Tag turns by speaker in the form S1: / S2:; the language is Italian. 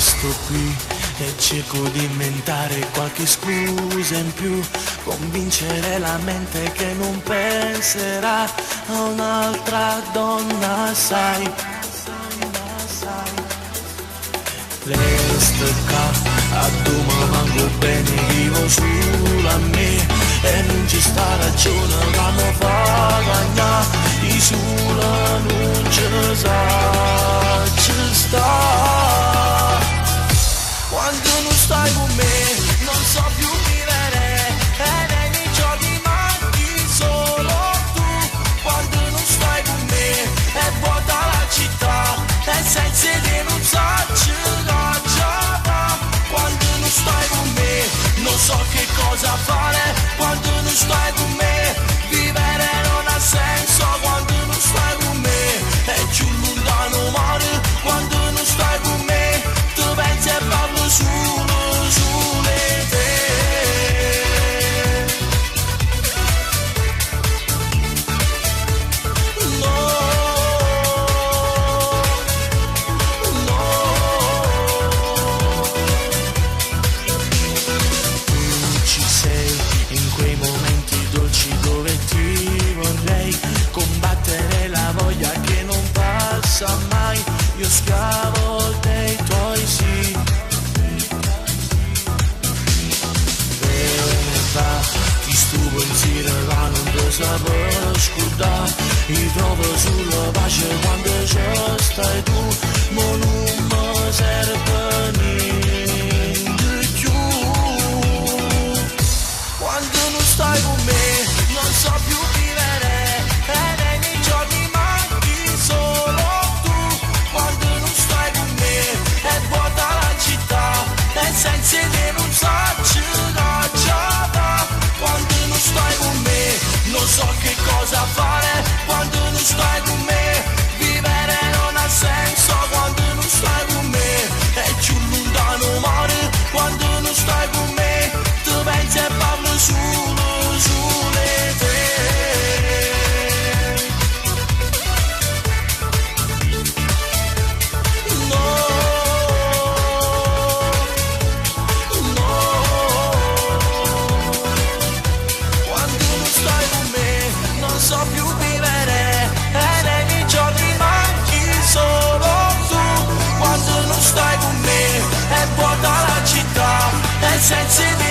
S1: Resto qui e cerco di inventare qualche scusa in più, convincere la mente che non penserà a un'altra donna, sai. Resto qua, a Duma manco bene, vivo solo a me e non ci sta ragione che mi fa guadagnare, di sola non ci sa, ci sta. Quando non stai con me non so più vivere e nei giorni manchi solo tu. Quando non stai con me è vuota la città e senza te non so cosa va. Quando non stai con me non so che cosa fare. Quando non stai con me vivere non ha senso. Quando non stai con me è più lontano mare. Quando non stai con me tu pensi e parlo solo di te. No, no. Tu ci sei in quei momenti dolci dove ti vorrei combattere la voglia che non passa mai. Io scavo dei tuoi sì. Ti stuvo in sera, non ti sapevo scordare. Mi trovo sulla pace quando ci stai tu, ma non mi serve niente più. Quando non stai con me non so più vivere e nei giorni manchi solo tu. Quando non stai con me è vuota la città e senza te non so cosa va. Quando non stai con me non so che cosa fare. Quando non stai con me vivere non ha senso. Quando non stai con me è più lontano mare. Quando non stai con me tu pensi e parlo solo di te. So più vivere e nei giorni manchi solo tu. Quando non stai con me è vuota la città e senza di